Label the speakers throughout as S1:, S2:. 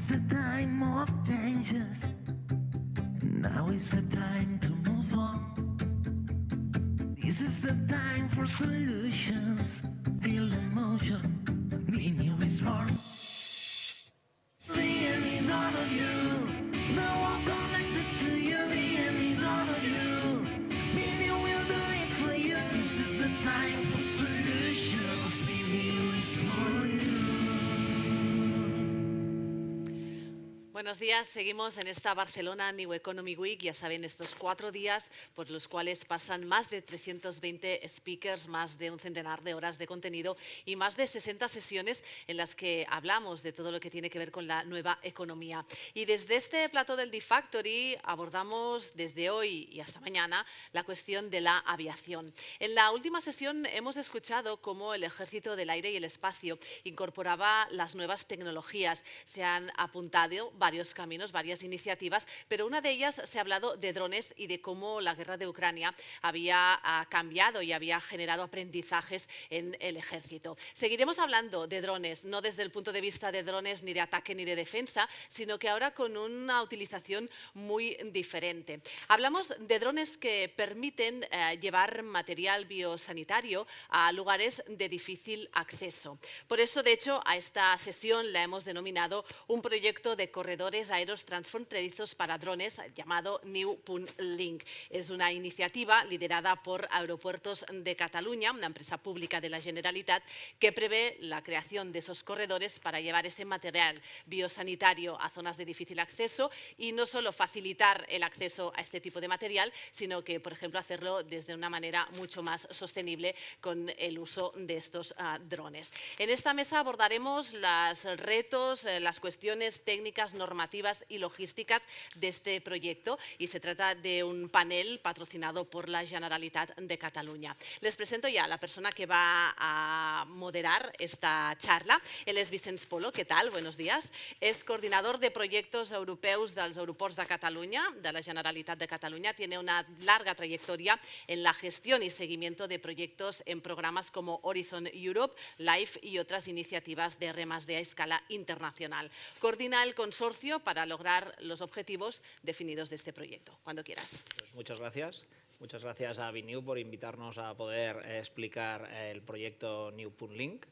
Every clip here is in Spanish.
S1: It's a time of changes. Now is the time to move on. This is the time for solutions. Feel the motion. Be new is born. Me and me, none of you. Now I'm connected to you. Me and me, none of you. Me and you will do it for you. This is the time for solutions. Be new is for you.
S2: Buenos días, seguimos en esta Barcelona New Economy Week. Ya saben, estos 4 días por los cuales pasan más de 320 speakers, más de un centenar de horas de contenido y más de 60 sesiones en las que hablamos de todo lo que tiene que ver con la nueva economía. Y desde este plató del D-Factory abordamos desde hoy y hasta mañana la cuestión de la aviación. En la última sesión hemos escuchado cómo el Ejército del Aire y el Espacio incorporaba las nuevas tecnologías. Se han apuntado varios caminos, varias iniciativas, pero una de ellas se ha hablado de drones y de cómo la guerra de Ucrania había cambiado y había generado aprendizajes en el ejército. Seguiremos hablando de drones, no desde el punto de vista de drones ni de ataque ni de defensa, sino que ahora con una utilización muy diferente. Hablamos de drones que permiten llevar material biosanitario a lugares de difícil acceso. Por eso, de hecho, a esta sesión la hemos denominado un proyecto de corredores aéreos transfronterizos para drones llamado New.Link. Es una iniciativa liderada por Aeropuertos de Cataluña, una empresa pública de la Generalitat, que prevé la creación de esos corredores para llevar ese material biosanitario a zonas de difícil acceso y no solo facilitar el acceso a este tipo de material, sino que, por ejemplo, hacerlo desde una manera mucho más sostenible con el uso de estos drones. En esta mesa abordaremos los retos, las cuestiones técnicas, normativas y logísticas de este proyecto y se trata de un panel patrocinado por la Generalitat de Cataluña. Les presento ya a la persona que va a moderar esta charla. Él es Vicenç Polo. ¿Qué tal? Buenos días. Es coordinador de proyectos europeus dels aeroports de Cataluña, de la Generalitat de Cataluña. Tiene una larga trayectoria en la gestión y seguimiento de proyectos en programas como Horizon Europe, LIFE y otras iniciativas de R+D a escala internacional. Coordina el consorcio para lograr los objetivos definidos de este proyecto. Cuando quieras.
S3: Pues muchas gracias. Muchas gracias a Vinew por invitarnos a poder explicar el proyecto New.Link.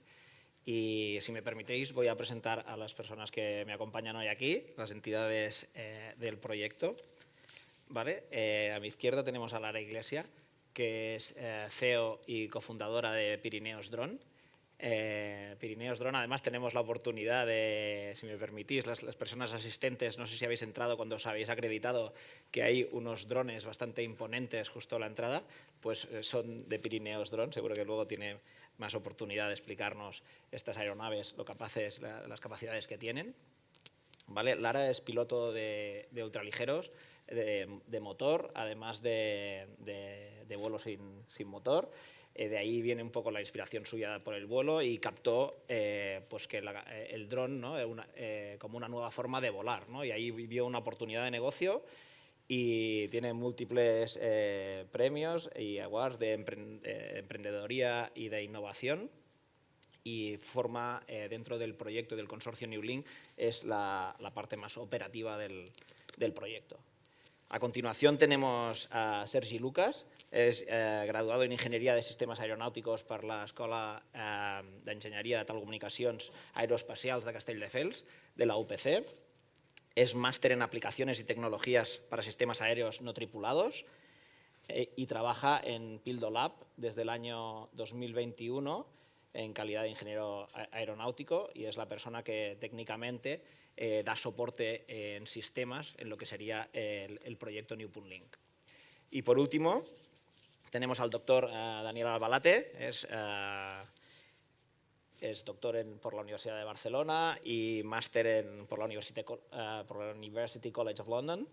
S3: Y si me permitéis, voy a presentar a las personas que me acompañan hoy aquí, las entidades del proyecto. ¿Vale? A mi izquierda tenemos a Lara Iglesia, que es CEO y cofundadora de Pirineos Drone. Pirineos Drone, además tenemos la oportunidad de, si me permitís, las personas asistentes, no sé si habéis entrado cuando os habéis acreditado que hay unos drones bastante imponentes justo a la entrada, pues son de Pirineos Drone, seguro que luego tiene más oportunidad de explicarnos estas aeronaves, las capacidades que tienen. ¿Vale? Lara es piloto de ultraligeros, de motor, además de vuelo sin motor. De ahí viene un poco la inspiración suya por el vuelo y captó pues que el dron, ¿no? Como una nueva forma de volar, ¿no? Y ahí vio una oportunidad de negocio y tiene múltiples premios y awards de emprendedoría y de innovación y forma dentro del proyecto del consorcio New.Link es la parte más operativa del proyecto. A continuación tenemos a Sergi Lucas, és graduado en Ingenieria de Sistemes Aeronàutics per l'Escola d'Enginyeria de Telecomunicacions Aeroespacials de Castelldefels, de la UPC. Es máster en Aplicaciones y Tecnologías para Sistemas Aéreos No Tripulados y trabaja en Pildolab desde el año 2021 en calidad de ingeniero aeronáutico y es la persona que técnicamente da soporte en sistemas en lo que sería el proyecto New.Link. Y por último, tenemos al doctor Daniel Albalate, es doctor por la Universidad de Barcelona y máster por la University College of London.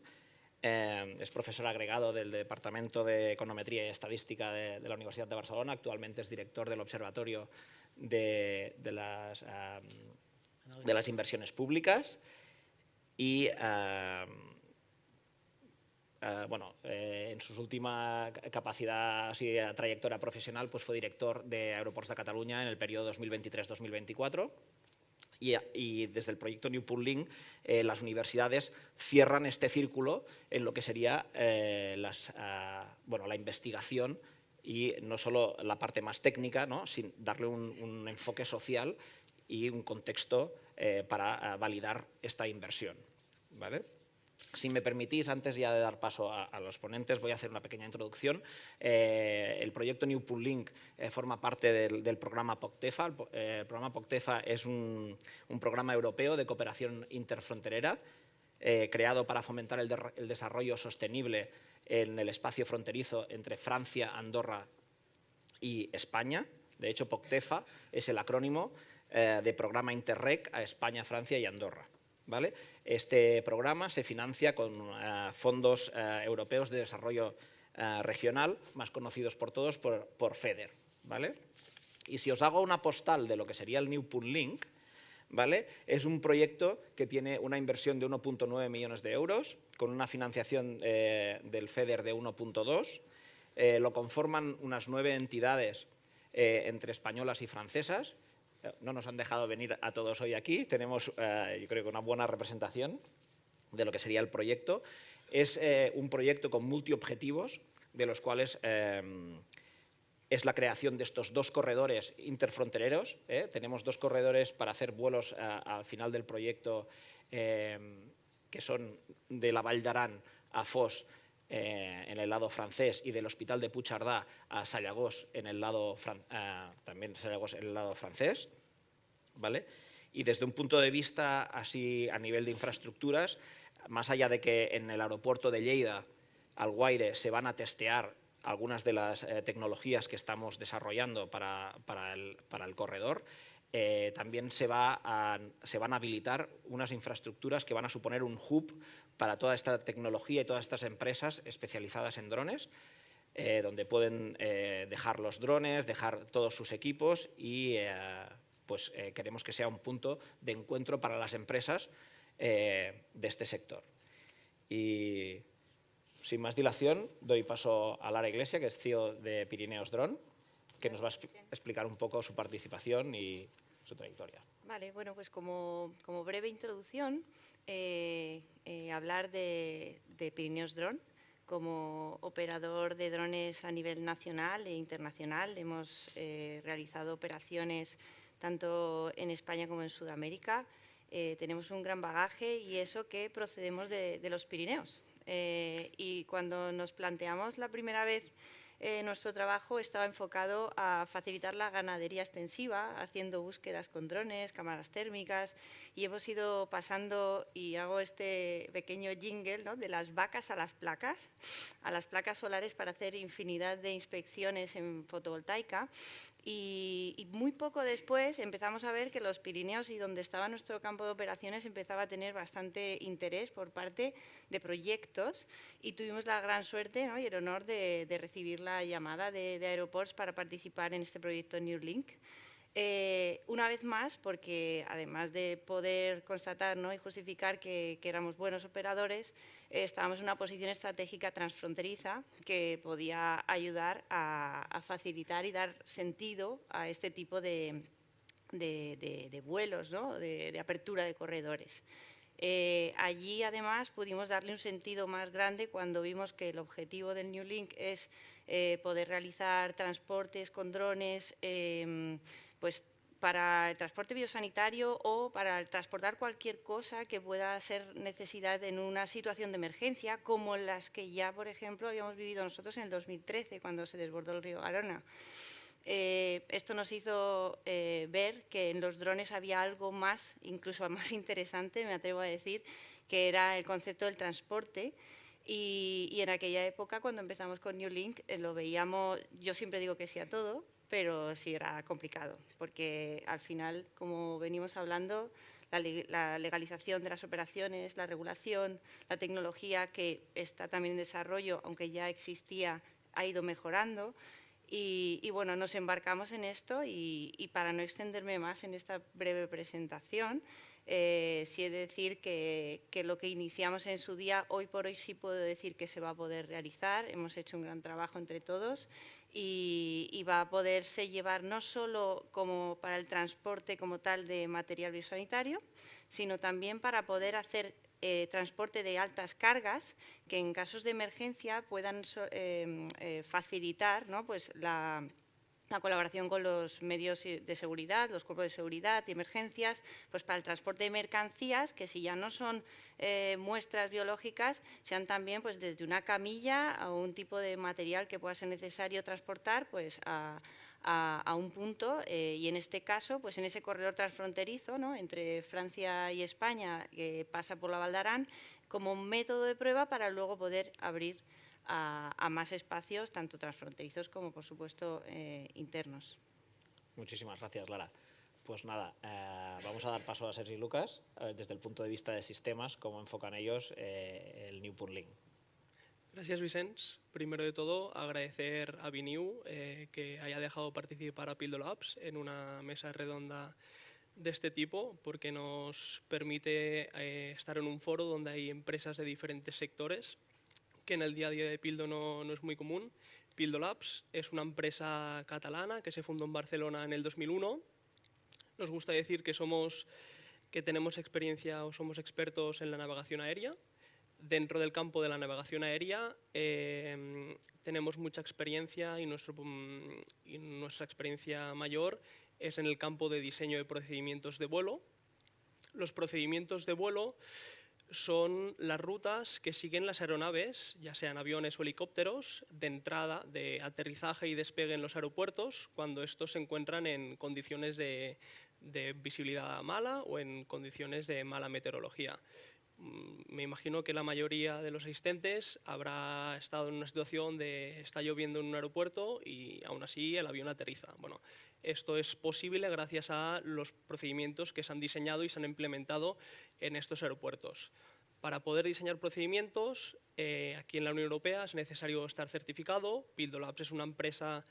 S3: Es profesor agregado del Departamento de Econometría y Estadística de la Universidad de Barcelona. Actualmente es director del Observatorio de las Inversiones Públicas y en su última capacidad y trayectoria profesional pues fue director de Aeroports de Cataluña en el periodo 2023-2024 Y desde el proyecto New Pool Link, las universidades cierran este círculo en lo que sería la investigación y no solo la parte más técnica, ¿no?, sin darle un enfoque social y un contexto para validar esta inversión, ¿vale? Si me permitís, antes ya de dar paso a los ponentes, voy a hacer una pequeña introducción. El proyecto New Pool Link forma parte del programa POCTEFA. El programa POCTEFA es un programa europeo de cooperación interfronterera creado para fomentar el desarrollo sostenible en el espacio fronterizo entre Francia, Andorra y España. De hecho, POCTEFA es el acrónimo de Programa Interreg a España, Francia y Andorra, ¿vale? Este programa se financia con fondos europeos de desarrollo regional, más conocidos por todos por FEDER, ¿vale? Y si os hago una postal de lo que sería el New Pool Link, ¿vale?, es un proyecto que tiene una inversión de 1,9 millones de euros, con una financiación del FEDER de 1,2. Lo conforman unas 9 entidades entre españolas y francesas. No nos han dejado venir a todos hoy aquí. Tenemos, yo creo que una buena representación de lo que sería el proyecto. Es un proyecto con multiobjetivos, de los cuales es la creación de estos 2 corredores interfrontereros. Tenemos 2 corredores para hacer vuelos al final del proyecto, que son de la Vall d'Aran a Fos, en el lado francés, y del Hospital de Puigcerdà a Sallagosa en el lado también Sallagosa en el lado francés, ¿vale? Y desde un punto de vista así a nivel de infraestructuras, más allá de que en el aeropuerto de Lleida, Alguaire, se van a testear algunas de las tecnologías que estamos desarrollando para el corredor, también se van a habilitar unas infraestructuras que van a suponer un hub para toda esta tecnología y todas estas empresas especializadas en drones, donde pueden dejar los drones, dejar todos sus equipos y queremos que sea un punto de encuentro para las empresas de este sector. Y sin más dilación, doy paso a Lara Iglesia, que es CEO de Pirineos Drone, que nos va a explicar un poco su participación y su trayectoria.
S4: Vale, bueno, pues como breve introducción, hablar de Pirineos Drone. Como operador de drones a nivel nacional e internacional, hemos realizado operaciones tanto en España como en Sudamérica. Tenemos un gran bagaje y eso que procedemos de los Pirineos. Y cuando nos planteamos la primera vez nuestro trabajo estaba enfocado a facilitar la ganadería extensiva, haciendo búsquedas con drones, cámaras térmicas, y hemos ido pasando, y hago este pequeño jingle, ¿no?, de las vacas a las placas solares para hacer infinidad de inspecciones en fotovoltaica. Y muy poco después empezamos a ver que los Pirineos y donde estaba nuestro campo de operaciones empezaba a tener bastante interés por parte de proyectos y tuvimos la gran suerte, ¿no?, y el honor de recibir la llamada de Aeroports para participar en este proyecto New Link. Una vez más, porque además de poder constatar, ¿no?, y justificar que éramos buenos operadores, estábamos en una posición estratégica transfronteriza que podía ayudar a facilitar y dar sentido a este tipo de vuelos, ¿no?, de apertura de corredores. Allí, además, pudimos darle un sentido más grande cuando vimos que el objetivo del New Link es poder realizar transportes con drones, pues para el transporte biosanitario o para transportar cualquier cosa que pueda ser necesidad en una situación de emergencia, como las que ya, por ejemplo, habíamos vivido nosotros en el 2013, cuando se desbordó el río Garona. Esto nos hizo ver que en los drones había algo más, incluso más interesante, me atrevo a decir, que era el concepto del transporte. Y en aquella época, cuando empezamos con New Link, lo veíamos, yo siempre digo que sí a todo, pero sí era complicado, porque al final, como venimos hablando, la legalización de las operaciones, la regulación, la tecnología que está también en desarrollo, aunque ya existía, ha ido mejorando. Y bueno, nos embarcamos en esto y para no extenderme más en esta breve presentación, sí he de decir que lo que iniciamos en su día, hoy por hoy sí puedo decir que se va a poder realizar. Hemos hecho un gran trabajo entre todos y va a poderse llevar no solo como para el transporte como tal de material biosanitario, sino también para poder hacer transporte de altas cargas que en casos de emergencia puedan facilitar, ¿no?, pues la colaboración con los medios de seguridad, los cuerpos de seguridad y emergencias, pues para el transporte de mercancías, que si ya no son muestras biológicas, sean también pues desde una camilla a un tipo de material que pueda ser necesario transportar pues a un punto y en este caso, pues en ese corredor transfronterizo, ¿no?, entre Francia y España, que pasa por la Val d'Aran, como un método de prueba para luego poder abrir a más espacios, tanto transfronterizos como, por supuesto, internos.
S3: Muchísimas gracias, Lara. Pues nada, vamos a dar paso a Sergi y Lucas, desde el punto de vista de sistemas, cómo enfocan ellos el New Punlink.
S5: Gracias, Vicens. Primero de todo, agradecer a Biniu que haya dejado participar a Pildo Labs en una mesa redonda de este tipo, porque nos permite estar en un foro donde hay empresas de diferentes sectores, que en el día a día de Pildo no es muy común. Pildo Labs es una empresa catalana que se fundó en Barcelona en el 2001. Nos gusta decir que tenemos experiencia o somos expertos en la navegación aérea. Dentro del campo de la navegación aérea tenemos mucha experiencia y nuestra experiencia mayor es en el campo de diseño de procedimientos de vuelo. Los procedimientos de vuelo son las rutas que siguen las aeronaves, ya sean aviones o helicópteros, de entrada, de aterrizaje y despegue en los aeropuertos, cuando estos se encuentran en condiciones de visibilidad mala o en condiciones de mala meteorología. Me imagino que la mayoría de los asistentes habrá estado en una situación de está lloviendo en un aeropuerto y aún así el avión aterriza. Bueno, esto es posible gracias a los procedimientos que se han diseñado y se han implementado en estos aeropuertos. Para poder diseñar procedimientos, aquí en la Unión Europea es necesario estar certificado. Pildo Labs es una empresa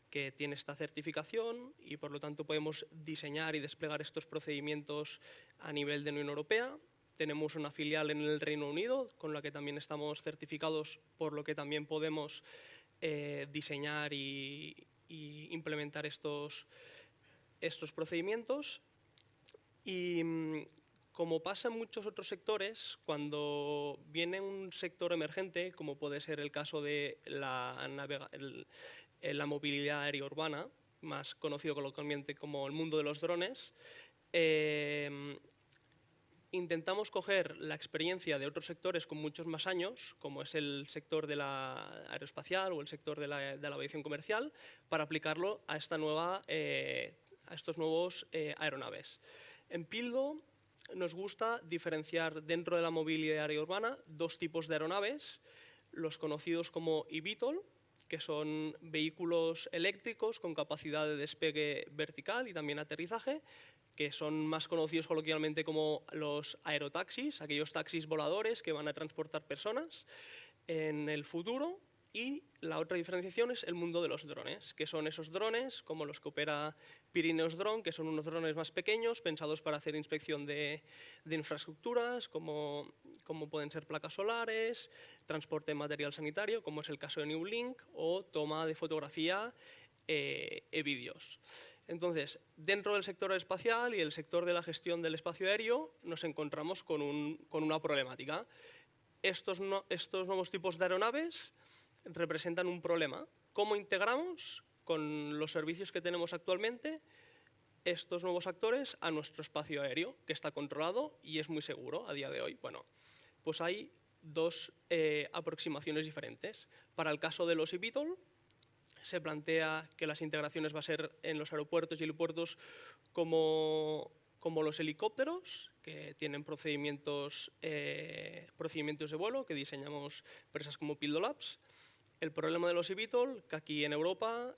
S5: que tiene esta certificación y por lo tanto podemos diseñar y desplegar estos procedimientos a nivel de Unión Europea. Tenemos una filial en el Reino Unido con la que también estamos certificados, por lo que también podemos diseñar y implementar estos procedimientos. Y como pasa en muchos otros sectores, cuando viene un sector emergente, como puede ser el caso de la movilidad aérea urbana, más conocido coloquialmente como el mundo de los drones, intentamos coger la experiencia de otros sectores con muchos más años, como es el sector de la aeroespacial o el sector de la aviación comercial, para aplicarlo a estos nuevos aeronaves. En Pildo nos gusta diferenciar dentro de la movilidad aérea urbana dos tipos de aeronaves, los conocidos como eVTOL, que son vehículos eléctricos con capacidad de despegue vertical y también aterrizaje, que son más conocidos coloquialmente como los aerotaxis, aquellos taxis voladores que van a transportar personas en el futuro. Y la otra diferenciación es el mundo de los drones, que son esos drones como los que opera Pirineos Drone, que son unos drones más pequeños pensados para hacer inspección de infraestructuras, como pueden ser placas solares, transporte de material sanitario, como es el caso de New Link, o toma de fotografía y vídeos. Entonces, dentro del sector espacial y el sector de la gestión del espacio aéreo, nos encontramos con una problemática. Estos nuevos tipos de aeronaves representan un problema. ¿Cómo integramos con los servicios que tenemos actualmente estos nuevos actores a nuestro espacio aéreo, que está controlado y es muy seguro a día de hoy? Bueno, pues hay dos aproximaciones diferentes. Para el caso de los eVTOL, se plantea que las integraciones va a ser en los aeropuertos y helipuertos como los helicópteros, que tienen procedimientos de vuelo que diseñamos empresas como Pildo Labs. El problema de los eVTOL, que aquí en Europa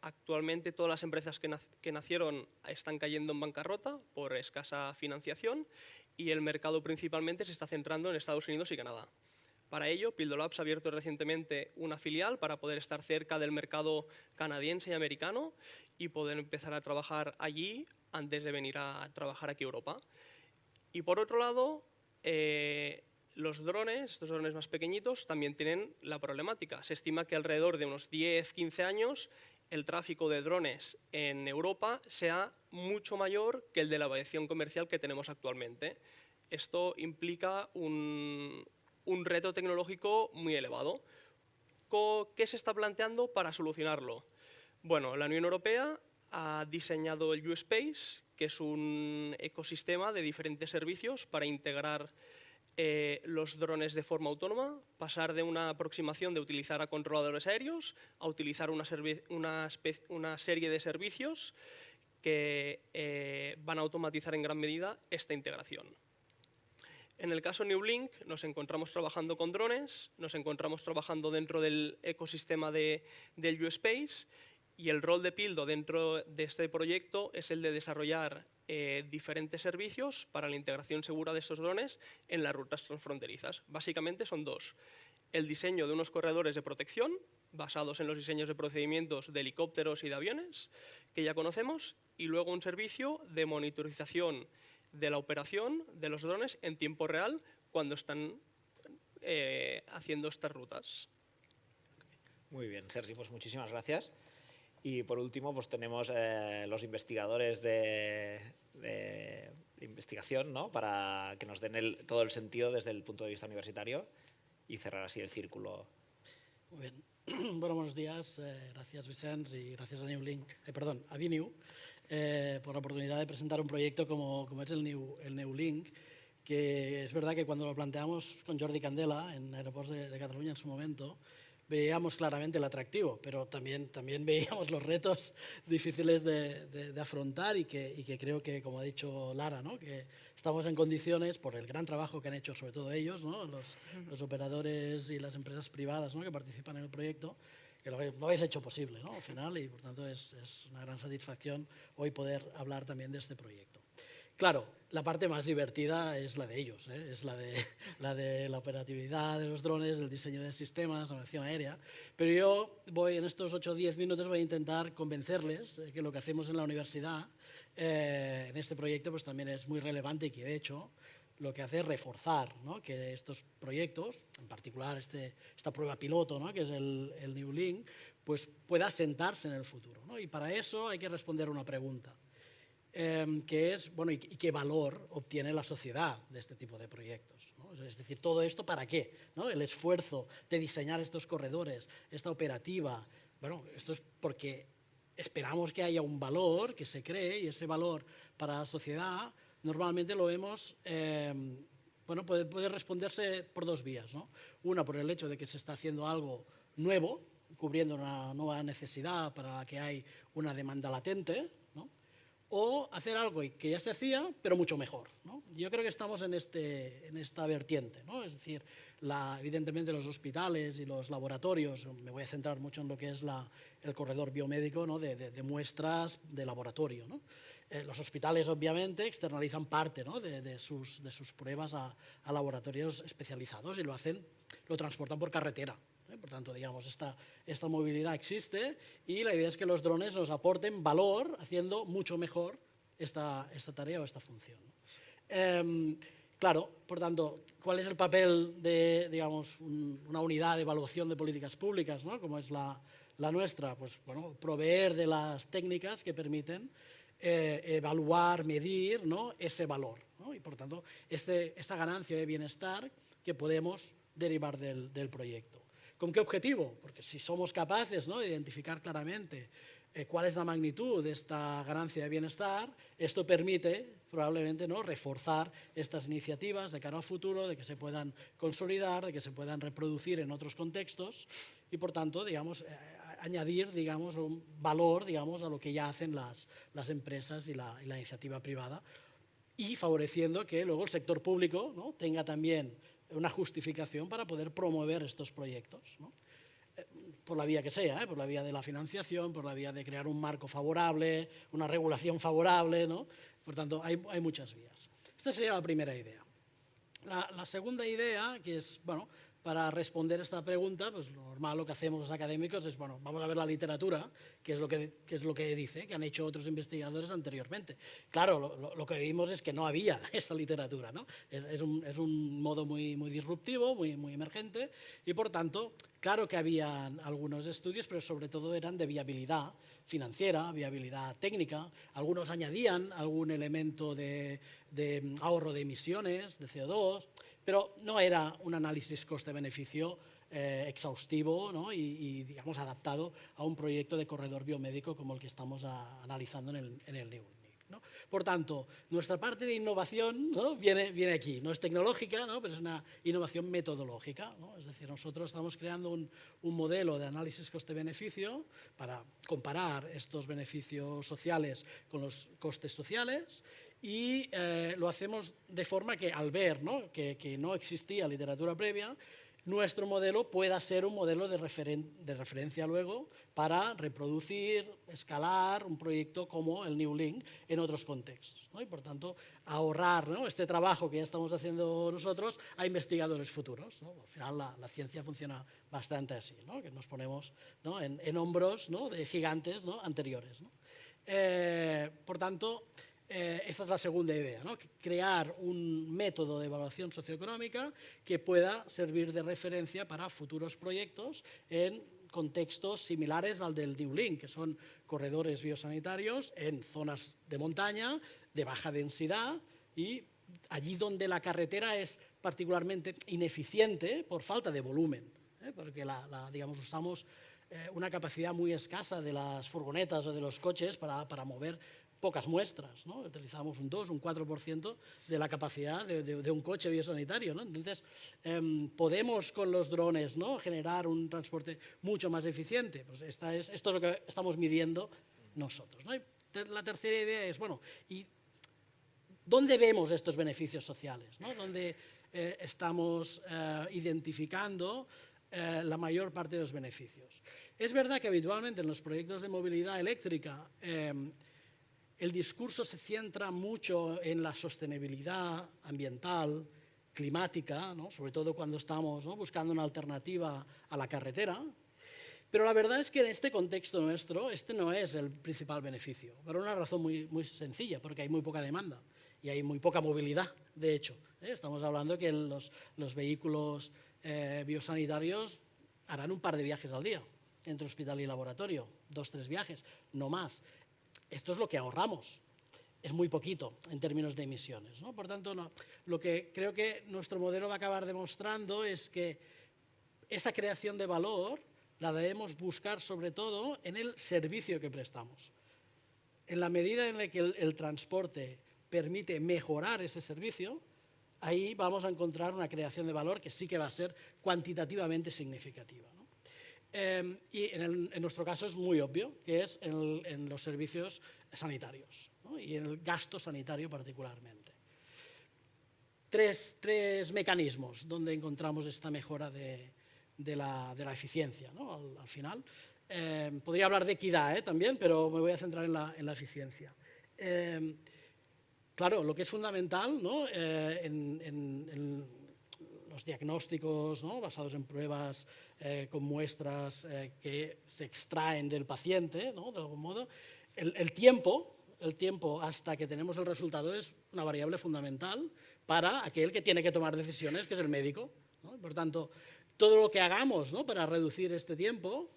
S5: actualmente todas las empresas que nacieron están cayendo en bancarrota por escasa financiación y el mercado principalmente se está centrando en Estados Unidos y Canadá. Para ello, Pildo Labs ha abierto recientemente una filial para poder estar cerca del mercado canadiense y americano y poder empezar a trabajar allí antes de venir a trabajar aquí a Europa. Y por otro lado, Los drones, estos drones más pequeñitos, también tienen la problemática. Se estima que alrededor de unos 10-15 años el tráfico de drones en Europa sea mucho mayor que el de la aviación comercial que tenemos actualmente. Esto implica un reto tecnológico muy elevado. ¿Qué se está planteando para solucionarlo? Bueno, la Unión Europea ha diseñado el U-Space, que es un ecosistema de diferentes servicios para integrar los drones de forma autónoma, pasar de una aproximación de utilizar a controladores aéreos a utilizar una serie de servicios que van a automatizar en gran medida esta integración. En el caso NewLink nos encontramos trabajando con drones, nos encontramos trabajando dentro del ecosistema del U-Space, y el rol de Pildo dentro de este proyecto es el de desarrollar diferentes servicios para la integración segura de estos drones en las rutas transfronterizas. Básicamente son dos: el diseño de unos corredores de protección basados en los diseños de procedimientos de helicópteros y de aviones que ya conocemos, y luego un servicio de monitorización de la operación de los drones en tiempo real cuando están haciendo estas rutas.
S3: Muy bien, Sergi, pues muchísimas gracias. Y por último, pues tenemos los investigadores de investigación, ¿no?, para que nos den todo el sentido desde el punto de vista universitario y cerrar así el círculo.
S6: Muy bien. Bueno, buenos días. Gracias, Vicens, y gracias a BNew por la oportunidad de presentar un proyecto como es el NewLink, que es verdad que cuando lo planteamos con Jordi Candela en Aeroports de Cataluña en su momento, veíamos claramente el atractivo, pero también veíamos los retos difíciles de afrontar y que creo que, como ha dicho Lara, ¿no?, que estamos en condiciones, por el gran trabajo que han hecho sobre todo ellos, ¿no?, los operadores y las empresas privadas, ¿no?, que participan en el proyecto, que lo habéis hecho posible, ¿no?, al final, y por tanto es una gran satisfacción hoy poder hablar también de este proyecto. Claro, la parte más divertida es la de ellos, es la de la operatividad de los drones, del diseño de sistemas, la navegación aérea, pero yo voy en estos 8 o 10 minutos voy a intentar convencerles que lo que hacemos en la universidad en este proyecto pues también es muy relevante y que de hecho lo que hace es reforzar, ¿no?, que estos proyectos, en particular esta prueba piloto, ¿no?, que es el NewLink, pues pueda sentarse en el futuro, ¿no? Y para eso hay que responder una pregunta. Que es, bueno, ¿y qué valor obtiene la sociedad de este tipo de proyectos, ¿no? Es decir, todo esto ¿para qué?, ¿no? El esfuerzo de diseñar estos corredores, esta operativa, bueno, esto es porque esperamos que haya un valor que se cree, y ese valor para la sociedad normalmente lo vemos, bueno, puede responderse por dos vías, ¿no? Una, por el hecho de que se está haciendo algo nuevo, cubriendo una nueva necesidad para la que hay una demanda latente, ¿no?, o hacer algo que ya se hacía, pero mucho mejor, ¿no? Yo creo que estamos en esta vertiente, ¿no? Es decir, evidentemente los hospitales y los laboratorios, me voy a centrar mucho en lo que es el corredor biomédico, ¿no?, de muestras de laboratorio, ¿no? Los hospitales, obviamente, externalizan parte, ¿no?, de sus pruebas a laboratorios especializados y lo transportan por carretera. Por tanto, digamos, esta movilidad existe y la idea es que los drones nos aporten valor haciendo mucho mejor esta tarea o esta función. Claro, por tanto, ¿cuál es el papel de, digamos, una unidad de evaluación de políticas públicas, ¿no?, como es la nuestra? Pues, bueno, proveer de las técnicas que permiten evaluar, medir, ¿no?, ese valor, ¿no? Y, por tanto, esta ganancia de bienestar que podemos derivar del proyecto. ¿Con qué objetivo? Porque si somos capaces, ¿no?, de identificar claramente cuál es la magnitud de esta ganancia de bienestar, esto permite probablemente, ¿no?, reforzar estas iniciativas de cara al futuro, de que se puedan consolidar, de que se puedan reproducir en otros contextos y, por tanto, digamos, añadir, digamos, un valor, digamos, a lo que ya hacen las empresas y la iniciativa privada, y favoreciendo que luego el sector público, ¿no?, tenga también una justificación para poder promover estos proyectos, ¿no?, por la vía que sea, por la vía de la financiación, por la vía de crear un marco favorable, una regulación favorable, ¿no? Por tanto, hay muchas vías. Esta sería la primera idea. La segunda idea, que es, bueno, para responder esta pregunta, pues lo normal, lo que hacemos los académicos es, bueno, vamos a ver la literatura, qué es lo que dice, que han hecho otros investigadores anteriormente. Claro, lo que vimos es que no había esa literatura, ¿no? Es un modo muy disruptivo, muy emergente, y por tanto, claro que habían algunos estudios, pero sobre todo eran de viabilidad financiera, viabilidad técnica. Algunos añadían algún elemento de ahorro de emisiones, de CO2, pero no era un análisis coste-beneficio exhaustivo, ¿no? y digamos, adaptado a un proyecto de corredor biomédico como el que estamos analizando en el NEULINK, ¿no? Por tanto, nuestra parte de innovación, ¿no? viene aquí. No es tecnológica, ¿no? Pero es una innovación metodológica, ¿no? Es decir, nosotros estamos creando un modelo de análisis coste-beneficio para comparar estos beneficios sociales con los costes sociales, y lo hacemos de forma que, al ver, ¿no? Que no existía literatura previa, nuestro modelo pueda ser un modelo de referencia luego para reproducir, escalar un proyecto como el NEULINK en otros contextos, ¿no? Y por tanto ahorrar, ¿no? este trabajo que ya estamos haciendo nosotros a investigadores futuros, ¿no? Al final la ciencia funciona bastante así, ¿no? Que nos ponemos, ¿no? en hombros, ¿no? de gigantes, ¿no? anteriores, ¿no? Por tanto, esta es la segunda idea, ¿no? Crear un método de evaluación socioeconómica que pueda servir de referencia para futuros proyectos en contextos similares al del NEULINK, que son corredores biosanitarios en zonas de montaña, de baja densidad, y allí donde la carretera es particularmente ineficiente por falta de volumen, porque digamos, usamos una capacidad muy escasa de las furgonetas o de los coches para mover pocas muestras, ¿no? Utilizamos un 2, un 4% de la capacidad de un coche biosanitario, ¿no? Entonces, podemos con los drones, ¿no? generar un transporte mucho más eficiente. Pues esto es lo que estamos midiendo nosotros, ¿no? Y la tercera idea es, bueno, ¿y dónde vemos estos beneficios sociales, ¿no? ¿Dónde estamos identificando la mayor parte de los beneficios? Es verdad que habitualmente en los proyectos de movilidad eléctrica el discurso se centra mucho en la sostenibilidad ambiental, climática, ¿no? Sobre todo cuando estamos, ¿no? buscando una alternativa a la carretera, pero la verdad es que en este contexto nuestro este no es el principal beneficio, por una razón muy sencilla, porque hay muy poca demanda y hay muy poca movilidad, de hecho. Estamos hablando que los vehículos biosanitarios harán un par de viajes al día, entre hospital y laboratorio, 2 o 3 viajes, no más. Esto es lo que ahorramos, es muy poquito en términos de emisiones, ¿no? Por tanto, lo que creo que nuestro modelo va a acabar demostrando es que esa creación de valor la debemos buscar sobre todo en el servicio que prestamos. En la medida en la que el transporte permite mejorar ese servicio, ahí vamos a encontrar una creación de valor que sí que va a ser cuantitativamente significativa, ¿no? Y en nuestro caso es muy obvio, que es en los servicios sanitarios, ¿no? Y en el gasto sanitario particularmente. Tres mecanismos donde encontramos esta mejora de la eficiencia, ¿no? Al final. Podría hablar de equidad también, pero me voy a centrar en la eficiencia. Claro, lo que es fundamental, ¿no? en los diagnósticos, ¿no? basados en pruebas con muestras que se extraen del paciente, ¿no? de algún modo, el tiempo hasta que tenemos el resultado es una variable fundamental para aquel que tiene que tomar decisiones, que es el médico, ¿no? Por tanto, todo lo que hagamos, ¿no? para reducir este tiempo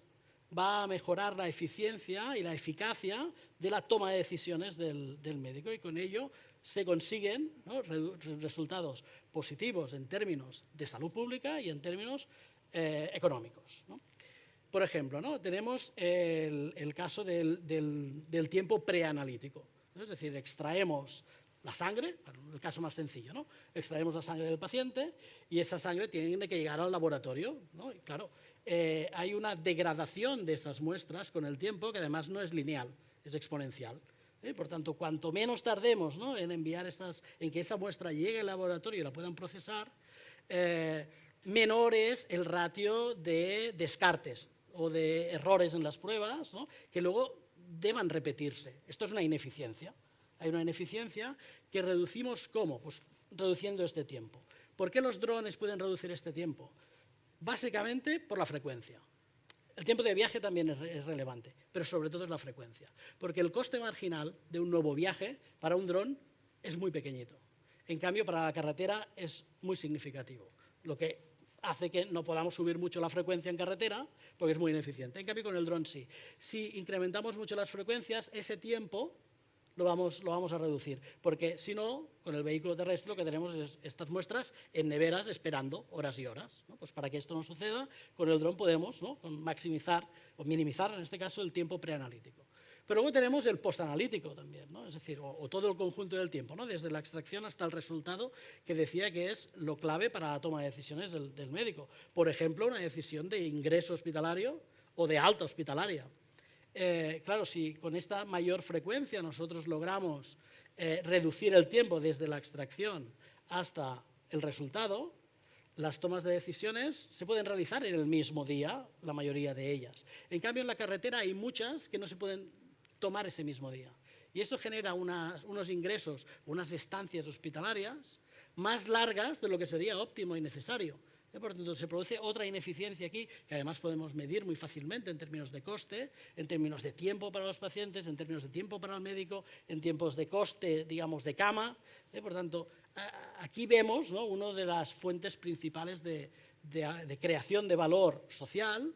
S6: va a mejorar la eficiencia y la eficacia de la toma de decisiones del médico, y con ello se consiguen, ¿no? resultados positivos en términos de salud pública y en términos económicos, ¿no? Por ejemplo, ¿no? tenemos el caso del tiempo preanalítico, ¿no? Es decir, extraemos la sangre, el caso más sencillo, ¿no? extraemos la sangre del paciente y esa sangre tiene que llegar al laboratorio, ¿no? Y claro, hay una degradación de esas muestras con el tiempo que además no es lineal, es exponencial. Por tanto, cuanto menos tardemos, ¿no? en que esa muestra llegue al laboratorio y la puedan procesar, menor es el ratio de descartes o de errores en las pruebas, ¿no? que luego deban repetirse. Esto es una ineficiencia. Hay una ineficiencia que reducimos, ¿cómo? Pues reduciendo este tiempo. ¿Por qué los drones pueden reducir este tiempo? básicamente por la frecuencia. El tiempo de viaje también es relevante, pero sobre todo es la frecuencia, porque el coste marginal de un nuevo viaje para un dron es muy pequeñito. En cambio, para la carretera es muy significativo, lo que hace que no podamos subir mucho la frecuencia en carretera porque es muy ineficiente. En cambio, con el dron sí. Si incrementamos mucho las frecuencias, ese tiempo lo vamos a reducir, porque si no, con el vehículo terrestre lo que tenemos es estas muestras en neveras esperando horas y horas, ¿no? Pues para que esto no suceda, con el dron podemos, ¿no?, maximizar o minimizar, en este caso, el tiempo preanalítico. Pero luego tenemos el postanalítico también, ¿no? Es decir, o todo el conjunto del tiempo, ¿no?, desde la extracción hasta el resultado, que decía que es lo clave para la toma de decisiones del médico. Por ejemplo, una decisión de ingreso hospitalario o de alta hospitalaria. Claro, si con esta mayor frecuencia nosotros logramos reducir el tiempo desde la extracción hasta el resultado, las tomas de decisiones se pueden realizar en el mismo día, la mayoría de ellas. En cambio, en la carretera hay muchas que no se pueden tomar ese mismo día. Y eso genera unos ingresos, unas estancias hospitalarias más largas de lo que sería óptimo y necesario. Por lo tanto, se produce otra ineficiencia aquí, que además podemos medir muy fácilmente en términos de coste, en términos de tiempo para los pacientes, en términos de tiempo para el médico, en tiempos de coste, digamos, de cama. Por lo tanto, aquí vemos, ¿no?, una de las fuentes principales de creación de valor social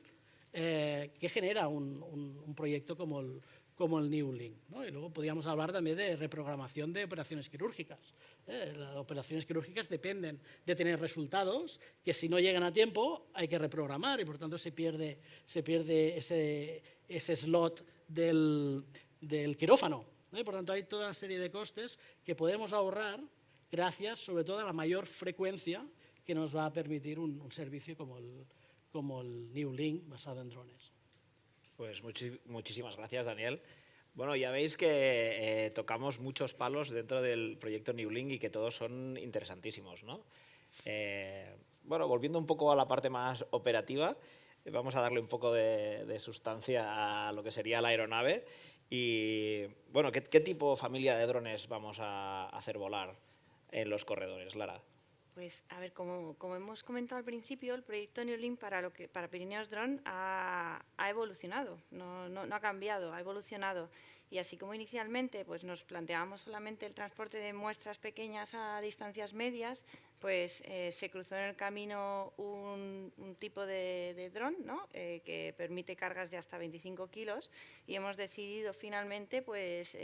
S6: que genera un proyecto como el Neulink, ¿no? Y luego podríamos hablar también de reprogramación de operaciones quirúrgicas. Las operaciones quirúrgicas dependen de tener resultados que, si no llegan a tiempo, hay que reprogramar y por tanto se pierde ese slot del quirófano, ¿no? Y por tanto hay toda una serie de costes que podemos ahorrar gracias sobre todo a la mayor frecuencia que nos va a permitir un servicio como el Neulink basado en drones.
S3: Pues muchísimas gracias, Daniel. Bueno, ya veis que tocamos muchos palos dentro del proyecto Neulink y que todos son interesantísimos, ¿no? Bueno, volviendo un poco a la parte más operativa, vamos a darle un poco de sustancia a lo que sería la aeronave. Y, bueno, ¿qué tipo, familia de drones vamos a hacer volar en los corredores, Lara?
S4: Pues, a ver, como hemos comentado al principio, el proyecto Neulink para Pirineos Drone ha evolucionado, no ha cambiado, ha evolucionado. Y así como inicialmente pues, nos planteábamos solamente el transporte de muestras pequeñas a distancias medias, pues se cruzó en el camino un tipo de dron, ¿no?, que permite cargas de hasta 25 kilos y hemos decidido finalmente pues,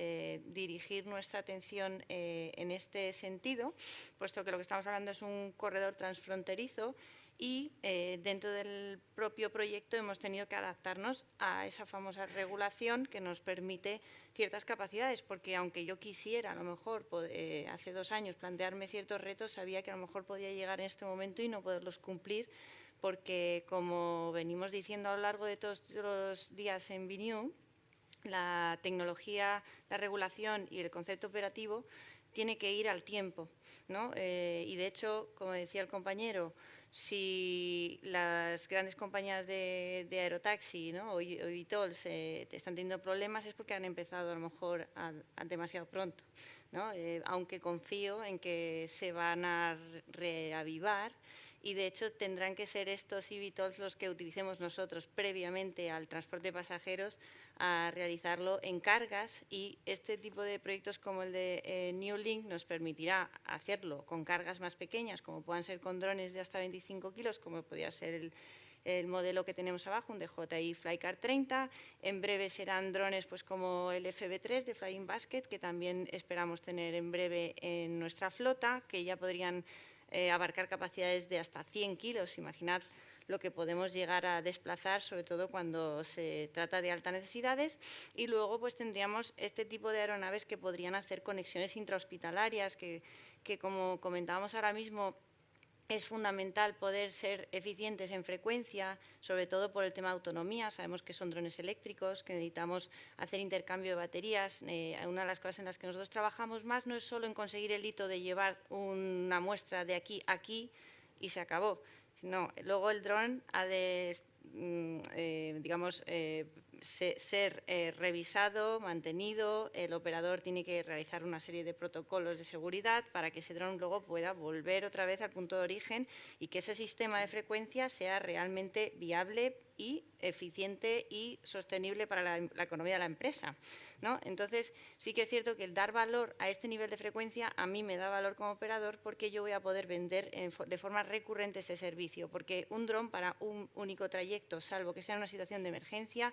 S4: dirigir nuestra atención en este sentido, puesto que lo que estamos hablando es un corredor transfronterizo y dentro del propio proyecto hemos tenido que adaptarnos a esa famosa regulación que nos permite ciertas capacidades, porque aunque yo quisiera a lo mejor hace 2 años plantearme ciertos retos, sabía que a lo mejor podía llegar en este momento y no poderlos cumplir, porque como venimos diciendo a lo largo de todos los días en BNew, la tecnología, la regulación y el concepto operativo tiene que ir al tiempo, ¿no? Y de hecho, como decía el compañero, si las grandes compañías de aerotaxi, ¿no?, o eVTOLs están teniendo problemas es porque han empezado a lo mejor demasiado pronto, ¿no? Aunque confío en que se van a reavivar y de hecho tendrán que ser estos eVTOLs los que utilicemos nosotros previamente al transporte de pasajeros a realizarlo en cargas, y este tipo de proyectos como el de Neulink nos permitirá hacerlo con cargas más pequeñas, como puedan ser con drones de hasta 25 kilos, como podría ser el modelo que tenemos abajo, un DJI Flycar 30. En breve serán drones pues, como el FB3 de Flying Basket, que también esperamos tener en breve en nuestra flota, que ya podrían abarcar capacidades de hasta 100 kilos. Imaginad lo que podemos llegar a desplazar, sobre todo cuando se trata de altas necesidades. Y luego pues, tendríamos este tipo de aeronaves que podrían hacer conexiones intrahospitalarias, que como comentábamos ahora mismo, es fundamental poder ser eficientes en frecuencia, sobre todo por el tema de autonomía. Sabemos que son drones eléctricos, que necesitamos hacer intercambio de baterías. Una de las cosas en las que nosotros trabajamos más no es solo en conseguir el hito de llevar una muestra de aquí a aquí y se acabó. No, luego el dron ha de, ser revisado, mantenido. El operador tiene que realizar una serie de protocolos de seguridad para que ese dron luego pueda volver otra vez al punto de origen y que ese sistema de frecuencia sea realmente viable y eficiente y sostenible para la economía de la empresa, ¿no? Entonces, sí que es cierto que el dar valor a este nivel de frecuencia a mí me da valor como operador, porque yo voy a poder vender de forma recurrente ese servicio, porque un dron para un único trayecto, salvo que sea en una situación de emergencia,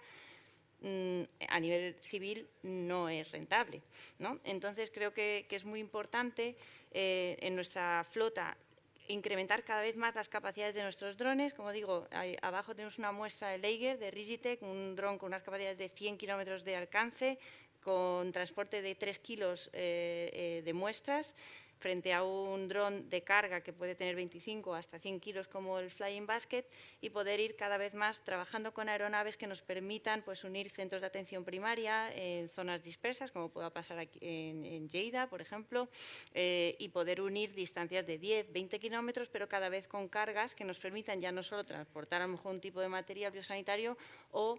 S4: a nivel civil no es rentable, ¿no? Entonces, creo que es muy importante en nuestra flota incrementar cada vez más las capacidades de nuestros drones. Como digo, abajo tenemos una muestra de Leiger, de Rigitech, un dron con unas capacidades de 100 kilómetros de alcance, con transporte de 3 kilos de muestras, frente a un dron de carga que puede tener 25 hasta 100 kilos como el Flying Basket, y poder ir cada vez más trabajando con aeronaves que nos permitan pues, unir centros de atención primaria en zonas dispersas, como pueda pasar aquí en Lleida, por ejemplo, y poder unir distancias de 10, 20 kilómetros, pero cada vez con cargas que nos permitan ya no solo transportar a lo mejor un tipo de material biosanitario o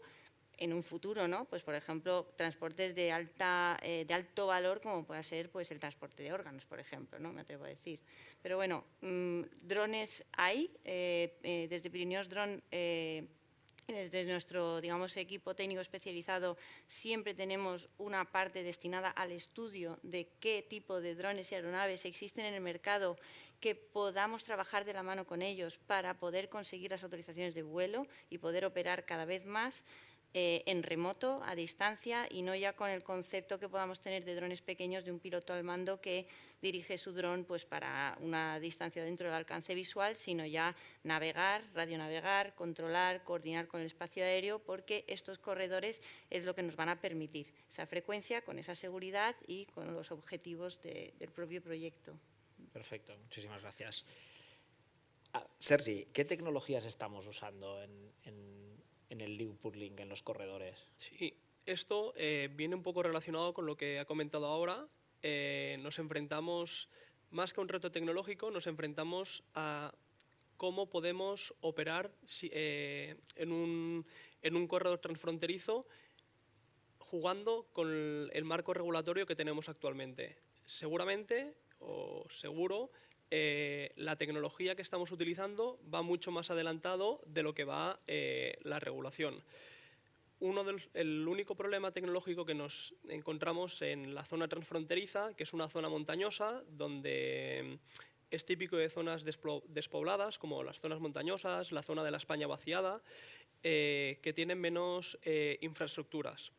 S4: en un futuro, ¿no? Pues, por ejemplo, transportes de alto valor, como pueda ser pues, el transporte de órganos, por ejemplo, ¿no? Me atrevo a decir. Pero bueno, drones hay. Desde Pirineos Drone, desde nuestro, digamos, equipo técnico especializado, siempre tenemos una parte destinada al estudio de qué tipo de drones y aeronaves existen en el mercado, que podamos trabajar de la mano con ellos para poder conseguir las autorizaciones de vuelo y poder operar cada vez más en remoto, a distancia, y no ya con el concepto que podamos tener de drones pequeños de un piloto al mando que dirige su dron pues, para una distancia dentro del alcance visual, sino ya navegar, radionavegar, controlar, coordinar con el espacio aéreo, porque estos corredores es lo que nos van a permitir esa frecuencia con esa seguridad y con los objetivos del propio proyecto.
S3: Perfecto, muchísimas gracias. Sergi, ¿qué tecnologías estamos usando en el Newpurlink, en los corredores?
S5: Sí, esto viene un poco relacionado con lo que ha comentado ahora. Nos enfrentamos, más que a un reto tecnológico, nos enfrentamos a cómo podemos operar en un corredor transfronterizo jugando con el marco regulatorio que tenemos actualmente. Seguramente, o seguro, la tecnología que estamos utilizando va mucho más adelantado de lo que va la regulación. El único problema tecnológico que nos encontramos en la zona transfronteriza, que es una zona montañosa, donde es típico de zonas despobladas, como las zonas montañosas, la zona de la España vaciada, que tienen menos infraestructuras.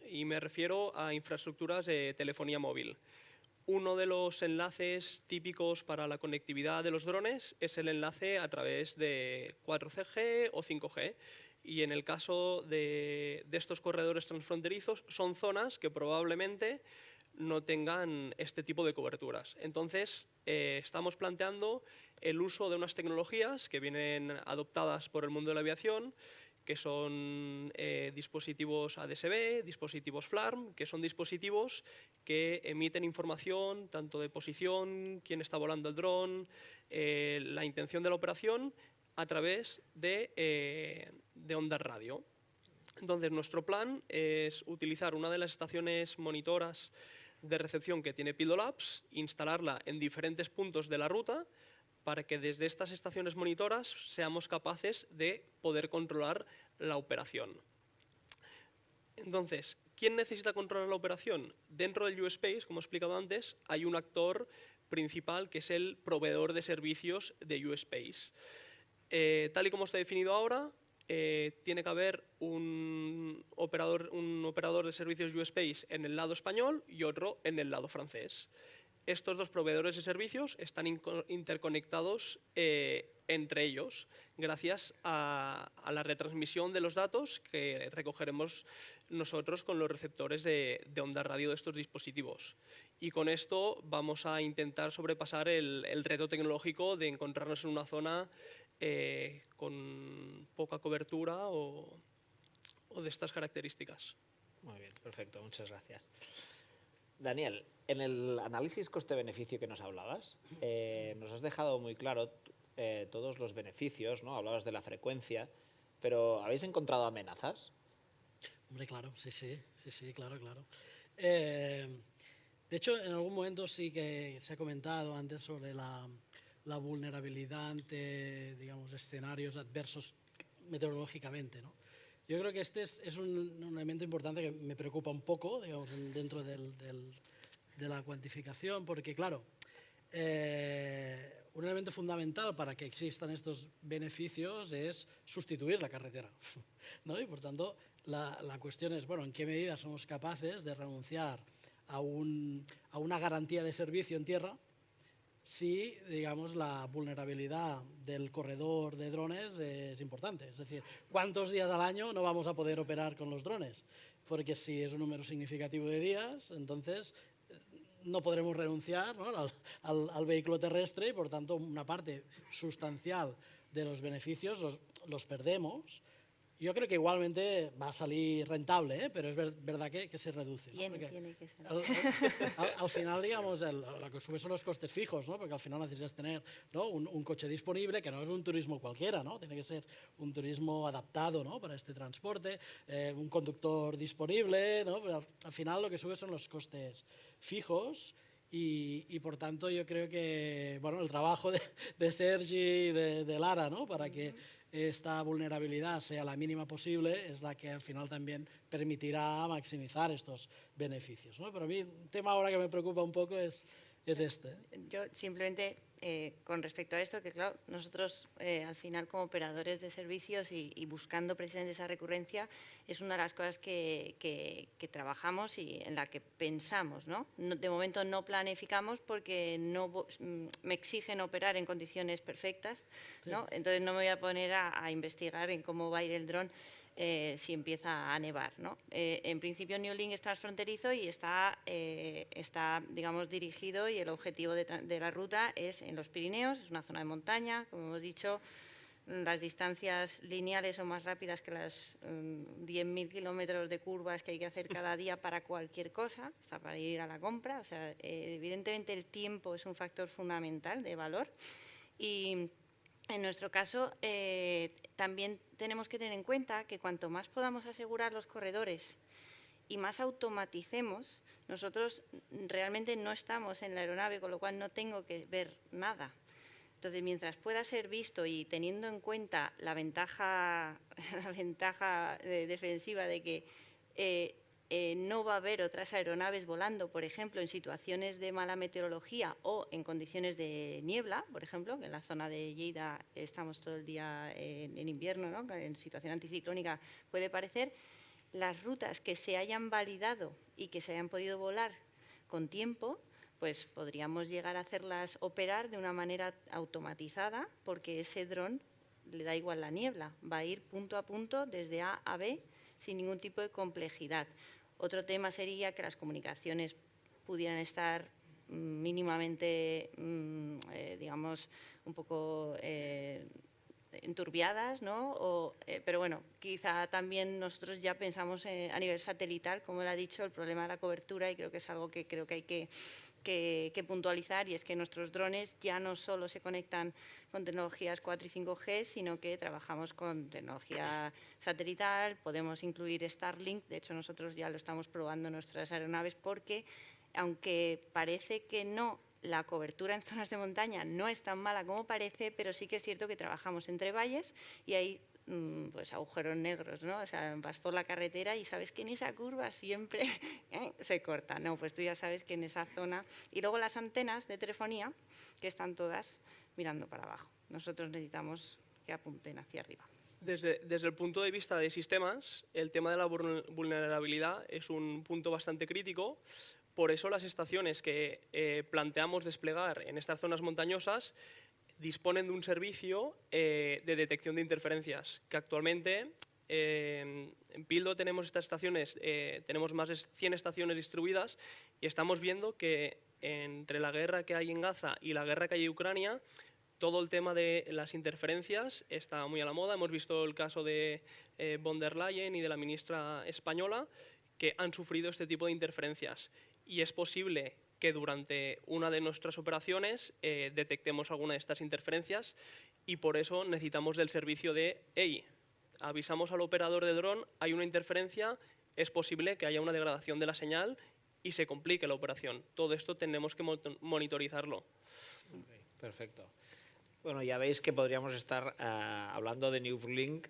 S5: Y me refiero a infraestructuras de telefonía móvil. Uno de los enlaces típicos para la conectividad de los drones es el enlace a través de 4G o 5G. Y en el caso de estos corredores transfronterizos, son zonas que probablemente no tengan este tipo de coberturas. Entonces, estamos planteando el uso de unas tecnologías que vienen adoptadas por el mundo de la aviación, que son dispositivos ADS-B, dispositivos FLARM, que son dispositivos que emiten información tanto de posición, quién está volando el dron, la intención de la operación, a través de ondas radio. Entonces, nuestro plan es utilizar una de las estaciones monitoras de recepción que tiene PilotLabs, instalarla en diferentes puntos de la ruta, para que desde estas estaciones monitoras seamos capaces de poder controlar la operación. Entonces, ¿quién necesita controlar la operación? Dentro del U-Space, como he explicado antes, hay un actor principal que es el proveedor de servicios de U-Space. Tal y como está definido ahora, tiene que haber un operador de servicios U-Space en el lado español y otro en el lado francés. Estos dos proveedores de servicios están interconectados entre ellos gracias a la retransmisión de los datos que recogeremos nosotros con los receptores de onda radio de estos dispositivos. Y con esto vamos a intentar sobrepasar el reto tecnológico de encontrarnos en una zona con poca cobertura o de estas características.
S3: Muy bien, perfecto, muchas gracias. Daniel, en el análisis coste-beneficio que nos hablabas, nos has dejado muy claro todos los beneficios, ¿no? Hablabas de la frecuencia, pero ¿habéis encontrado amenazas?
S6: Hombre, claro, sí, claro. De hecho, en algún momento sí que se ha comentado antes sobre la vulnerabilidad ante, digamos, escenarios adversos meteorológicamente, ¿no? Yo creo que este es un elemento importante que me preocupa un poco, digamos, dentro de la cuantificación, porque, claro, un elemento fundamental para que existan estos beneficios es sustituir la carretera, ¿no? Y, por tanto, la cuestión es, bueno, ¿en qué medida somos capaces de renunciar a una garantía de servicio en tierra si, digamos, la vulnerabilidad del corredor de drones es importante? Es decir, ¿cuántos días al año no vamos a poder operar con los drones? Porque si es un número significativo de días, entonces no podremos renunciar, ¿no?, al vehículo terrestre y, por tanto, una parte sustancial de los beneficios los perdemos. Yo creo que igualmente va a salir rentable, pero es verdad que se reduce, ¿no?
S4: Tiene que ser.
S6: Al final, digamos, lo que sube son los costes fijos, ¿no? Porque al final necesitas tener, ¿no?, un coche disponible, que no es un turismo cualquiera, ¿no? Tiene que ser un turismo adaptado, ¿no?, para este transporte, un conductor disponible, ¿no? Pero al final lo que sube son los costes fijos. Y por tanto yo creo que, bueno, el trabajo de Sergi y de Lara, ¿no?, para que esta vulnerabilidad sea la mínima posible, es la que al final también permitirá maximizar estos beneficios, ¿no? Pero a mí un tema ahora que me preocupa un poco es este.
S4: Yo simplemente, con respecto a esto, que claro, nosotros al final como operadores de servicios y buscando precisamente esa recurrencia, es una de las cosas que trabajamos y en la que pensamos, ¿no? De momento no planificamos porque no me exigen operar en condiciones perfectas, ¿no? Sí. Entonces no me voy a poner a investigar en cómo va a ir el dron si empieza a nevar, ¿no? En principio NewLink es transfronterizo y está digamos, dirigido, y el objetivo de la ruta es en los Pirineos, es una zona de montaña, como hemos dicho, las distancias lineales son más rápidas que las 10.000 kilómetros de curvas que hay que hacer cada día para cualquier cosa, hasta para ir a la compra. O sea, evidentemente el tiempo es un factor fundamental de valor y en nuestro caso, también tenemos que tener en cuenta que cuanto más podamos asegurar los corredores y más automaticemos, nosotros realmente no estamos en la aeronave, con lo cual no tengo que ver nada. Entonces, mientras pueda ser visto y teniendo en cuenta la ventaja defensiva de que no va a haber otras aeronaves volando, por ejemplo, en situaciones de mala meteorología o en condiciones de niebla, por ejemplo, que en la zona de Lleida estamos todo el día en invierno, ¿no?, en situación anticiclónica puede parecer, las rutas que se hayan validado y que se hayan podido volar con tiempo, pues podríamos llegar a hacerlas operar de una manera automatizada, porque ese dron le da igual la niebla, va a ir punto a punto desde A a B sin ningún tipo de complejidad. Otro tema sería que las comunicaciones pudieran estar mínimamente, digamos, un poco enturbiadas, ¿no? Pero bueno, quizá también nosotros ya pensamos a nivel satelital, como él ha dicho, el problema de la cobertura, y creo que es algo que creo que hay que puntualizar, y es que nuestros drones ya no solo se conectan con tecnologías 4 y 5G, sino que trabajamos con tecnología satelital, podemos incluir Starlink. De hecho, nosotros ya lo estamos probando en nuestras aeronaves porque, aunque parece que no, la cobertura en zonas de montaña no es tan mala como parece, pero sí que es cierto que trabajamos entre valles y hay pues agujeros negros, ¿no? O sea, vas por la carretera y sabes que en esa curva siempre se corta. No, pues tú ya sabes que en esa zona. Y luego las antenas de telefonía, que están todas mirando para abajo. Nosotros necesitamos que apunten hacia arriba.
S5: Desde el punto de vista de sistemas, el tema de la vulnerabilidad es un punto bastante crítico. Por eso las estaciones que planteamos desplegar en estas zonas montañosas disponen de un servicio de detección de interferencias, que actualmente en Pildo tenemos estas estaciones, tenemos más de 100 estaciones distribuidas, y estamos viendo que entre la guerra que hay en Gaza y la guerra que hay en Ucrania, todo el tema de las interferencias está muy a la moda. Hemos visto el caso de von der Leyen y de la ministra española, que han sufrido este tipo de interferencias, y es posible que durante una de nuestras operaciones detectemos alguna de estas interferencias, y por eso necesitamos del servicio de, hey, avisamos al operador de dron, hay una interferencia, es posible que haya una degradación de la señal y se complique la operación. Todo esto tenemos que monitorizarlo.
S3: Perfecto. Bueno, ya veis que podríamos estar hablando de NewLink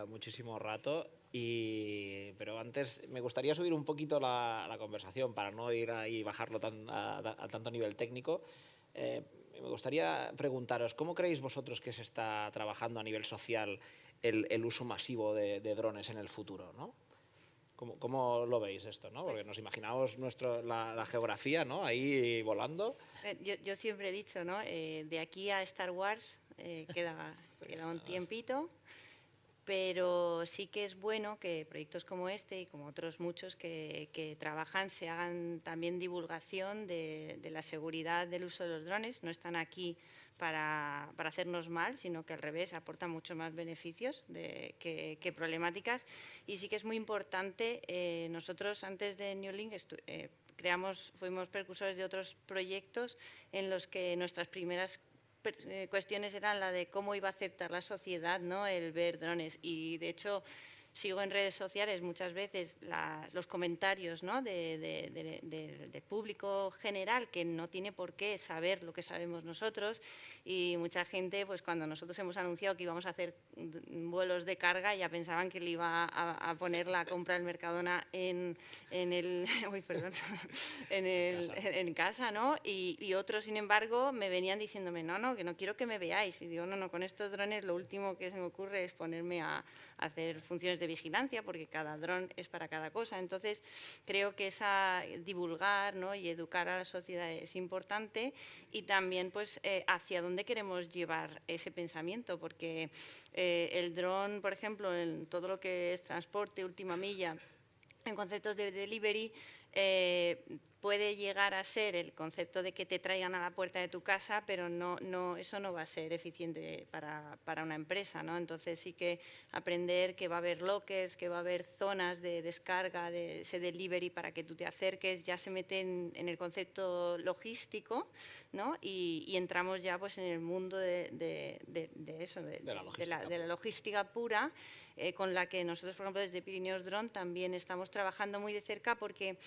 S3: muchísimo rato, pero antes me gustaría subir un poquito la conversación para no ir ahí y bajarlo a tanto nivel técnico. Me gustaría preguntaros, ¿cómo creéis vosotros que se está trabajando a nivel social el uso masivo de drones en el futuro, ¿no? ¿Cómo lo veis esto, ¿no? Porque nos imaginamos la geografía, ¿no? Ahí volando.
S4: Yo siempre he dicho, ¿no? De aquí a Star Wars queda un tiempito, pero sí que es bueno que proyectos como este y como otros muchos que trabajan se hagan también divulgación de la seguridad del uso de los drones. No están aquí para hacernos mal, sino que al revés aportan muchos más beneficios que problemáticas. Y sí que es muy importante, nosotros antes de NewLink fuimos precursores de otros proyectos en los que nuestras primeras cuestiones eran la de cómo iba a aceptar la sociedad, ¿no?, el ver drones. Y de hecho sigo en redes sociales muchas veces los comentarios, ¿no?, del público general, que no tiene por qué saber lo que sabemos nosotros, y mucha gente, pues cuando nosotros hemos anunciado que íbamos a hacer vuelos de carga, ya pensaban que le iba a poner la compra del Mercadona en casa, ¿no? Y otros, sin embargo, me venían diciéndome, no, que no quiero que me veáis. Y digo, no, con estos drones lo último que se me ocurre es ponerme a hacer funciones de vigilancia, porque cada dron es para cada cosa. Entonces, creo que divulgar, ¿no?, y educar a la sociedad es importante, y también pues hacia dónde queremos llevar ese pensamiento, porque el dron, por ejemplo, en todo lo que es transporte, última milla, en conceptos de delivery, puede llegar a ser el concepto de que te traigan a la puerta de tu casa, pero eso no va a ser eficiente para una empresa, ¿no? Entonces sí que aprender que va a haber lockers, que va a haber zonas de descarga de ese delivery para que tú te acerques, ya se mete en el concepto logístico, ¿no? Y entramos ya pues en el mundo de la logística pura, con la que nosotros, por ejemplo, desde Pirineos Drone también estamos trabajando muy de cerca, porque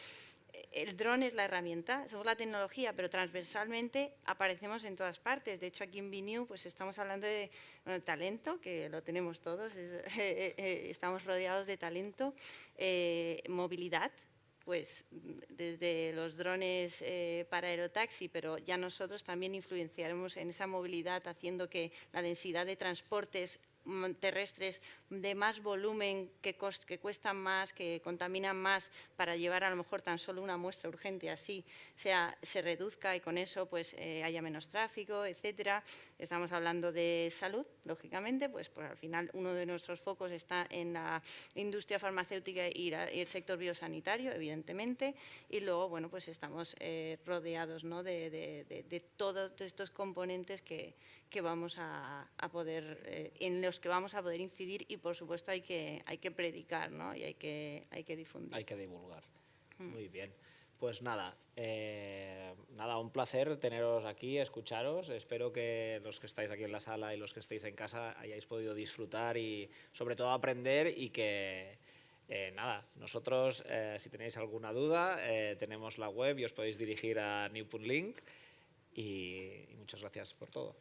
S4: el dron es la herramienta, somos la tecnología, pero transversalmente aparecemos en todas partes. De hecho, aquí en BNew pues estamos hablando de talento, que lo tenemos todos, estamos rodeados de talento, movilidad, pues desde los drones para aerotaxi, pero ya nosotros también influenciaremos en esa movilidad, haciendo que la densidad de transportes terrestres de más volumen, que cuestan más, que contaminan más, para llevar a lo mejor tan solo una muestra urgente, así se reduzca, y con eso pues haya menos tráfico, etcétera. Estamos hablando de salud, lógicamente, pues al final uno de nuestros focos está en la industria farmacéutica y el sector biosanitario, evidentemente, y luego, bueno, pues estamos rodeados, ¿no?, de todos estos componentes que vamos a poder, en los que vamos a poder incidir, y por supuesto hay que predicar, ¿no?, y hay que difundir.
S3: Hay que divulgar. Muy bien. Pues nada, un placer teneros aquí, escucharos. Espero que los que estáis aquí en la sala y los que estáis en casa hayáis podido disfrutar y sobre todo aprender, y que nosotros, si tenéis alguna duda, tenemos la web y os podéis dirigir a New.Link, y muchas gracias por todo.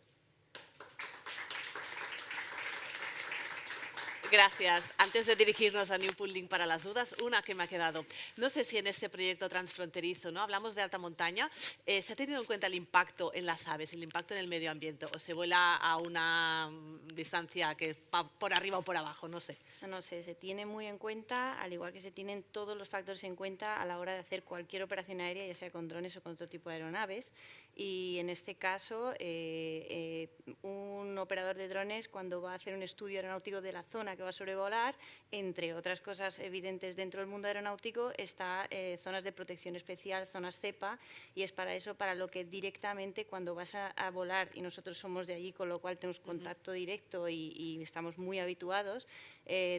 S2: Gracias. Antes de dirigirnos a New.Link para las dudas, una que me ha quedado. No sé si en este proyecto transfronterizo, ¿no?, hablamos de alta montaña, ¿se ha tenido en cuenta el impacto en las aves, el impacto en el medio ambiente, o se vuela a una distancia que va por arriba o por abajo? No sé.
S4: No sé, se tiene muy en cuenta, al igual que se tienen todos los factores en cuenta a la hora de hacer cualquier operación aérea, ya sea con drones o con otro tipo de aeronaves. Y en este caso, un operador de drones, cuando va a hacer un estudio aeronáutico de la zona que va a sobrevolar, entre otras cosas evidentes dentro del mundo aeronáutico, está zonas de protección especial, zonas CEPA, y es para eso para lo que directamente, cuando vas a volar, y nosotros somos de allí, con lo cual tenemos contacto directo y estamos muy habituados,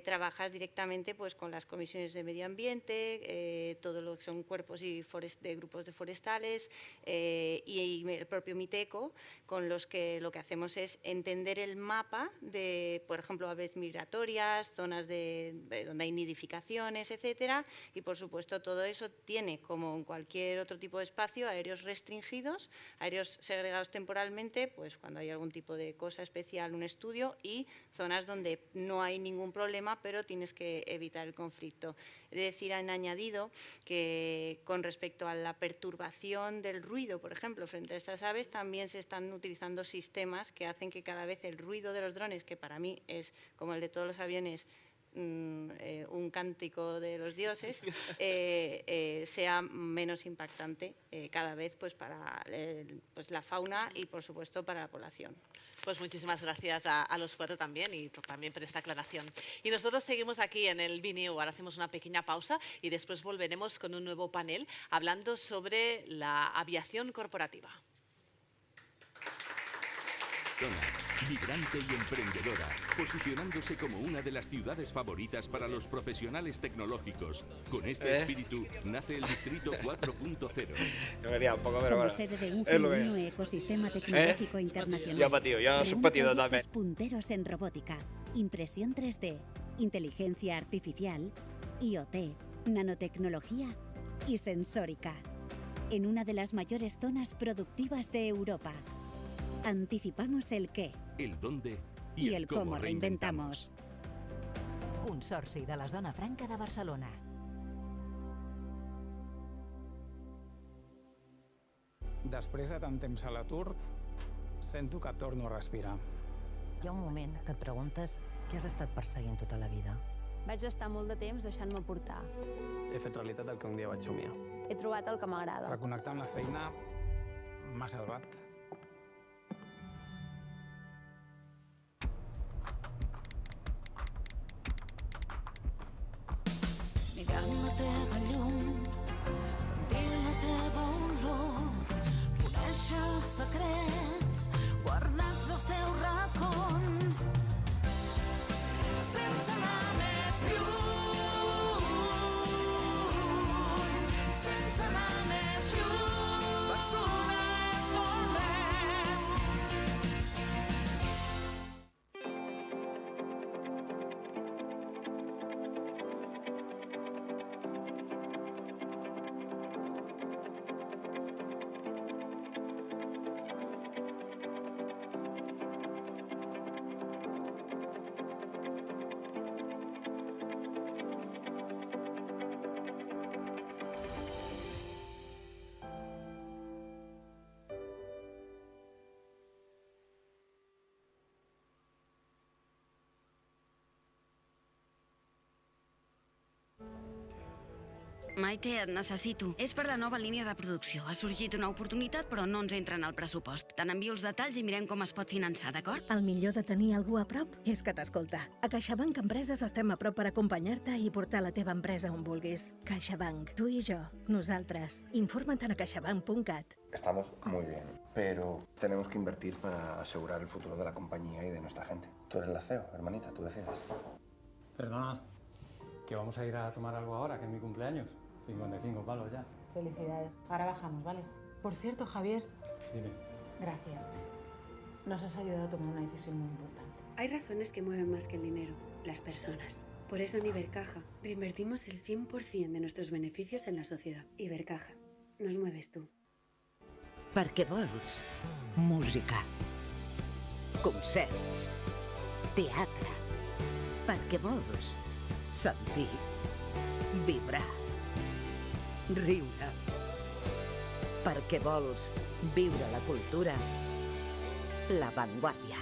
S4: trabajas directamente pues con las comisiones de medio ambiente, todo lo que son cuerpos y de grupos de forestales, y el propio MITECO, con los que lo que hacemos es entender el mapa de, por ejemplo, aves migratorias, migratorias, zonas donde hay nidificaciones, etcétera, y por supuesto todo eso tiene, como en cualquier otro tipo de espacio, aéreos restringidos, aéreos segregados temporalmente, pues cuando hay algún tipo de cosa especial, un estudio, y zonas donde no hay ningún problema, pero tienes que evitar el conflicto. Es decir, han añadido que con respecto a la perturbación del ruido, por ejemplo, frente a estas aves, también se están utilizando sistemas que hacen que cada vez el ruido de los drones, que para mí es como el de todos los aviones, un cántico de los dioses, sea menos impactante cada vez pues, para la fauna y, por supuesto, para la población.
S2: Pues muchísimas gracias a los cuatro también y también por esta aclaración. Y nosotros seguimos aquí en el BNew. Ahora hacemos una pequeña pausa y después volveremos con un nuevo panel hablando sobre la aviación corporativa.
S7: Vibrante y emprendedora, posicionándose como una de las ciudades favoritas para los profesionales tecnológicos. Con este espíritu nace el Distrito 4.0.
S3: Yo vería un poco, pero
S8: como
S3: bueno.
S8: sede de un genuino ecosistema tecnológico internacional.
S3: Yo he patido, yo soy patido también.
S8: Punteros en robótica, impresión 3D, inteligencia artificial, IoT, nanotecnología y sensórica. En una de las mayores zonas productivas de Europa. Anticipamos el qué,
S7: el dónde
S8: i el cómo reinventamos.
S9: Consorci de la Zona Franca de Barcelona.
S10: Després de tant temps a l'atur, sento que torno a respirar.
S9: Hi ha un moment que et preguntes què has estat perseguint tota la vida.
S11: Vaig estar molt de temps deixant-me portar.
S10: He fet realitat el que un dia vaig somiar.
S11: He trobat el que m'agrada.
S10: Reconnectar amb la feina m'ha salvat.
S1: Mirant la teva llum, sentint la teva olor, conèixer els secrets guardats als teus racons, sense anar més lluny, sense anar més lluny, Barcelona és molt més.
S12: Maite, et necessito. És per la nova línia de producció. Ha sorgit una oportunitat, però no ens entra en el pressupost. Te n'envio els detalls i mirem com es pot finançar, d'acord?
S13: El millor de tenir algú a prop és que t'escolta. A CaixaBank Empreses estem a prop per acompanyar-te i portar la teva empresa on vulguis. CaixaBank, tu i jo, nosaltres. Informa't a caixabank.cat.
S14: Estamos muy bien, pero tenemos que invertir para asegurar el futuro de la compañía y de nuestra gente. Tú eres la CEO, hermanita, tú decides.
S10: Perdonad, que vamos a ir a tomar algo ahora, que es mi cumpleaños. 55 palos ya.
S15: Felicidades. Ahora bajamos, ¿vale? Por cierto, Javier.
S10: Dime.
S15: Gracias. Nos has ayudado a tomar una decisión muy importante.
S16: Hay razones que mueven más que el dinero, las personas. Por eso en Ibercaja reinvertimos el 100% de nuestros beneficios en la sociedad. Ibercaja, nos mueves tú.
S17: Perquè vols música, concerts, teatre. Perquè vols sentir, vibrar, riure. Perquè vols viure la cultura, La Vanguardia.